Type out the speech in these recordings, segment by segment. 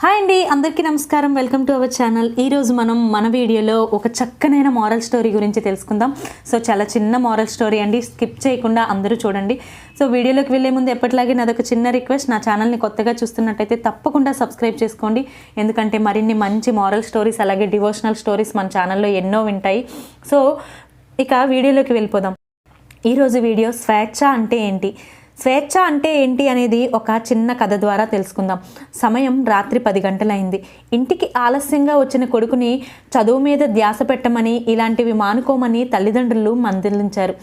Hi అండి, అందరికీ నమస్కారం. Welcome to our channel. ఈరోజు మనం మన వీడియోలో ఒక చక్కనైన మారల్ స్టోరీ గురించి తెలుసుకుందాం. సో చాలా చిన్న మారల్ స్టోరీ అండి, స్కిప్ చేయకుండా అందరూ చూడండి. సో వీడియోలోకి వెళ్ళే ముందు ఎప్పటిలాగే నాదొక చిన్న రిక్వెస్ట్, నా ఛానల్ని కొత్తగా చూస్తున్నట్టయితే తప్పకుండా సబ్స్క్రైబ్ చేసుకోండి. ఎందుకంటే మరిన్ని మంచి మారల్ స్టోరీస్ అలాగే డివోషనల్ స్టోరీస్ మన ఛానల్లో ఎన్నో వింటాయి. సో ఇక వీడియోలోకి వెళ్ళిపోదాం. ఈరోజు వీడియో స్వేచ్ఛ అంటే ఏంటి, స్వేచ్ఛ అంటే ఏంటి అనేది ఒక చిన్న కథ ద్వారా తెలుసుకుందాం. సమయం రాత్రి 10 గంటలైంది. ఇంటికి ఆలస్యంగా వచ్చిన కొడుకుని చదువు మీద ధ్యాస పెట్టమని, ఇలాంటివి మానుకోమని తల్లిదండ్రులు మందలించారు.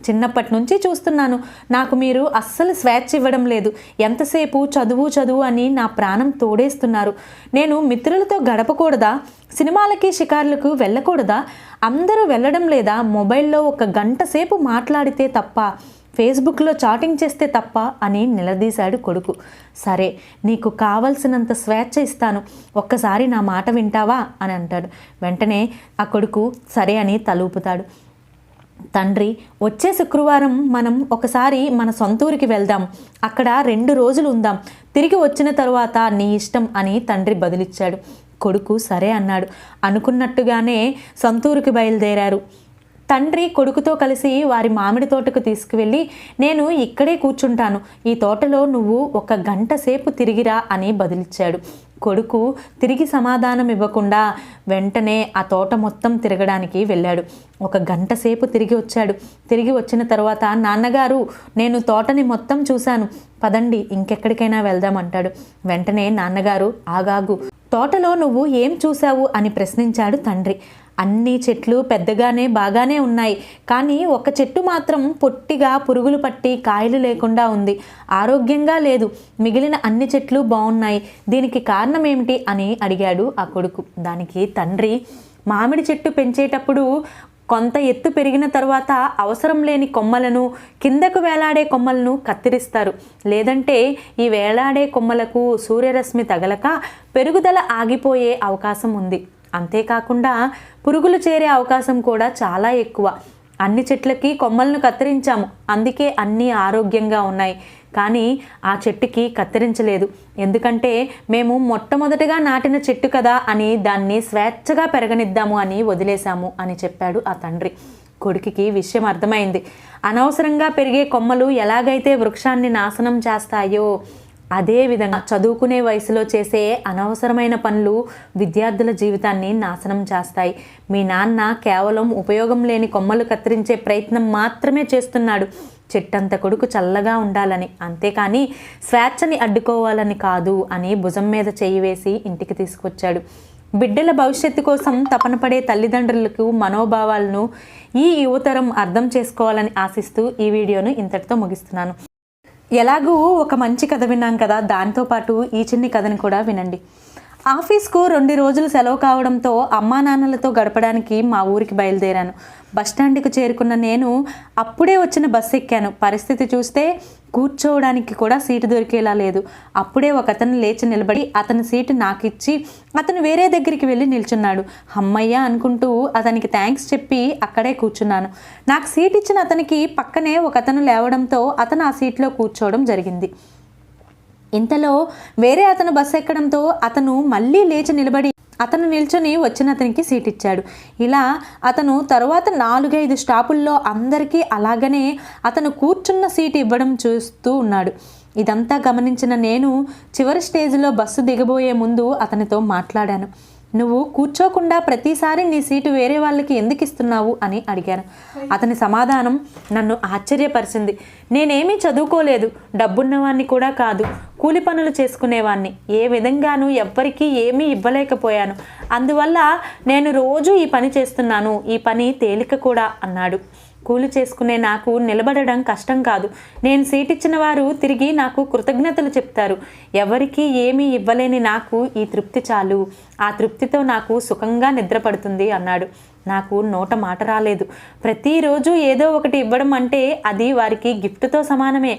చిన్నప్పటి నుంచి చూస్తున్నాను, నాకు మీరు అస్సలు స్వేచ్ఛ ఇవ్వడం లేదు. ఎంతసేపు చదువు చదువు అని నా ప్రాణం తోడేస్తున్నారు. నేను మిత్రులతో గడపకూడదా, సినిమాలకి షికార్లకు వెళ్ళకూడదా, అందరూ వెళ్ళడం లేదా, మొబైల్లో 1 గంట సేపు మాట్లాడితే తప్ప, ఫేస్బుక్లో చాటింగ్ చేస్తే తప్ప అని నిలదీశాడు కొడుకు. సరే, నీకు కావలసినంత స్వేచ్ఛ ఇస్తాను, ఒక్కసారి నా మాట వింటావా అని అంటాడు. వెంటనే ఆ కొడుకు సరే అని తలూపుతాడు. తండ్రి, వచ్చే శుక్రవారం మనం ఒకసారి మన సొంతూరికి వెళ్దాం, అక్కడ 2 రోజులు ఉందాం, తిరిగి వచ్చిన తరువాత నీ ఇష్టం అని తండ్రి బదులిచ్చాడు. కొడుకు సరే అన్నాడు. అనుకున్నట్టుగానే సొంతూరుకి బయలుదేరారు. తండ్రి కొడుకుతో కలిసి వారి మామిడి తోటకు తీసుకువెళ్ళి, నేను ఇక్కడే కూర్చుంటాను, ఈ తోటలో నువ్వు 1 గంట సేపు తిరిగిరా అని బదులిచ్చాడు. కొడుకు తిరిగి సమాధానం ఇవ్వకుండా వెంటనే ఆ తోట మొత్తం తిరగడానికి వెళ్ళాడు. 1 గంట సేపు తిరిగి వచ్చాడు. తిరిగి వచ్చిన తర్వాత, నాన్నగారు, నేను తోటని మొత్తం చూశాను, పదండి ఇంకెక్కడికైనా వెళ్దామంటాడు. వెంటనే నాన్నగారు, ఆగాగు, తోటలో నువ్వు ఏం చూశావు అని ప్రశ్నించాడు తండ్రి. అన్ని చెట్లు పెద్దగానే బాగానే ఉన్నాయి, కానీ ఒక చెట్టు మాత్రం పొట్టిగా పురుగులు పట్టి కాయలు లేకుండా ఉంది, ఆరోగ్యంగా లేదు. మిగిలిన అన్ని చెట్లు బాగున్నాయి, దీనికి కారణం ఏమిటి అని అడిగాడు ఆ కొడుకు. దానికి తండ్రి, మామిడి చెట్టు పెంచేటప్పుడు కొంత ఎత్తు పెరిగిన తర్వాత అవసరం లేని కొమ్మలను, కిందకు వేలాడే కొమ్మలను కత్తిరిస్తారు, లేదంటే ఈ వేలాడే కొమ్మలకు సూర్యరశ్మి తగలక పెరుగుదల ఆగిపోయే అవకాశం ఉంది. అంతేకాకుండా పురుగులు చేరే అవకాశం కూడా చాలా ఎక్కువ. అన్ని చెట్లకి కొమ్మలను కత్తిరించాము, అందుకే అన్నీ ఆరోగ్యంగా ఉన్నాయి. కానీ ఆ చెట్టుకి కత్తిరించలేదు, ఎందుకంటే మేము మొట్టమొదటిగా నాటిన చెట్టు కదా అని దాన్ని స్వేచ్ఛగా పెరగనిద్దాము అని వదిలేశాము అని చెప్పాడు ఆ తండ్రి. కొడుకుకి విషయం అర్థమైంది. అనవసరంగా పెరిగే కొమ్మలు ఎలాగైతే వృక్షాన్ని నాశనం చేస్తాయో, అదేవిధంగా చదువుకునే వయసులో చేసే అనవసరమైన పనులు విద్యార్థుల జీవితాన్ని నాశనం చేస్తాయి. మీ నాన్న కేవలం ఉపయోగం లేని కొమ్మలు కత్తిరించే ప్రయత్నం మాత్రమే చేస్తున్నాడు, చెట్టంత కొడుకు చల్లగా ఉండాలని, అంతేకాని స్వేచ్ఛని అడ్డుకోవాలని కాదు అని భుజం మీద చేయి వేసి ఇంటికి తీసుకొచ్చాడు. బిడ్డల భవిష్యత్తు కోసం తపన పడే తల్లిదండ్రులకు మనోభావాలను ఈ యువతరం అర్థం చేసుకోవాలని ఆశిస్తూ ఈ వీడియోను ఇంతటితో ముగిస్తున్నాను. ఎలాగూ ఒక మంచి కథ విన్నాం కదా, దాంతోపాటు ఈ చిన్ని కథని కూడా వినండి. ఆఫీస్కు 2 రోజులు సెలవు కావడంతో అమ్మా నాన్నలతో గడపడానికి మా ఊరికి బయలుదేరాను. బస్టాండ్కి చేరుకున్న నేను అప్పుడే వచ్చిన బస్సు ఎక్కాను. పరిస్థితి చూస్తే కూర్చోవడానికి కూడా సీటు దొరికేలా లేదు. అప్పుడే ఒక అతను లేచి నిలబడి అతని సీటు నాకు ఇచ్చి అతను వేరే దగ్గరికి వెళ్ళి నిల్చున్నాడు. అమ్మయ్య అనుకుంటూ అతనికి థ్యాంక్స్ చెప్పి అక్కడే కూర్చున్నాను. నాకు సీట్ ఇచ్చిన అతనికి పక్కనే ఒక అతను లేవడంతో అతను ఆ సీట్లో కూర్చోవడం జరిగింది. ఇంతలో వేరే అతను బస్సు ఎక్కడంతో అతను మళ్ళీ లేచి నిలబడి అతను నిల్చొని వచ్చిన అతనికి సీట్ ఇచ్చాడు. ఇలా అతను తరువాత 4-5 స్టాపుల్లో అందరికీ అలాగనే అతను కూర్చున్న సీటు ఇవ్వడం చూస్తూ ఉన్నాడు. ఇదంతా గమనించిన నేను చివరి స్టేజ్లో బస్సు దిగబోయే ముందు అతనితో మాట్లాడాను. నువ్వు కూర్చోకుండా ప్రతిసారి నీ సీటు వేరే వాళ్ళకి ఎందుకు ఇస్తున్నావు అని అడిగాను. అతని సమాధానం నన్ను ఆశ్చర్యపరిచింది. నేనేమీ చదువుకోలేదు, డబ్బున్నవాణ్ణి కూడా కాదు, కూలి పనులు చేసుకునేవాణ్ణి, ఏ విధంగానూ ఎవ్వరికీ ఏమీ ఇవ్వలేకపోయాను, అందువల్ల నేను రోజు ఈ పని చేస్తున్నాను, ఈ పని తేలిక కూడా అన్నాడు. కూలి చేసుకునే నాకు నిలబడడం కష్టం కాదు, నేను సీట్ ఇచ్చిన వారు తిరిగి నాకు కృతజ్ఞతలు చెప్తారు, ఎవరికీ ఏమీ ఇవ్వలేని నాకు ఈ తృప్తి చాలు, ఆ తృప్తితో నాకు సుఖంగా నిద్రపడుతుంది అన్నాడు. నాకు నోట మాట రాలేదు. ప్రతిరోజు ఏదో ఒకటి ఇవ్వడం అంటే అది వారికి గిఫ్ట్తో సమానమే.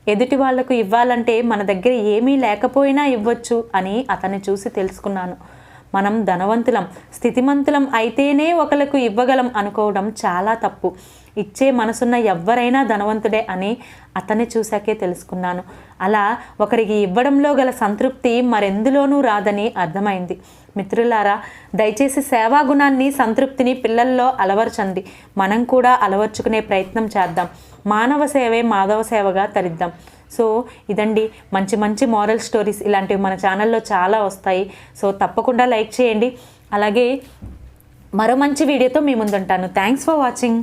ఎదుటి వాళ్లకు ఇవ్వాలంటే మన దగ్గర ఏమీ లేకపోయినా ఇవ్వచ్చు అని అతన్ని చూసి తెలుసుకున్నాను. మనం ధనవంతులం, స్థితిమంతులం అయితేనే ఒకరికి ఇవ్వగలం అనుకోవడం చాలా తప్పు. ఇచ్చే మనసున్న ఎవరైనా ధనవంతుడే అని అతన్ని చూశాకే తెలుసుకున్నాను. అలా ఒకరికి ఇవ్వడంలో గల సంతృప్తి మరెందులోనూ రాదని అర్థమైంది. మిత్రులారా, దయచేసి సేవా గుణాన్ని, సంతృప్తిని పిల్లల్లో అలవర్చండి. మనం కూడా అలవర్చుకునే ప్రయత్నం చేద్దాం. మానవ సేవే మాధవ సేవగా తరిద్దాం. సో ఇదండి మంచి మంచి మోరల్ స్టోరీస్. ఇలాంటివి మన ఛానల్లో చాలా వస్తాయి. సో తప్పకుండా లైక్ చేయండి. అలాగే మరో మంచి వీడియోతో మీ ముందుంటాను. Thanks for watching.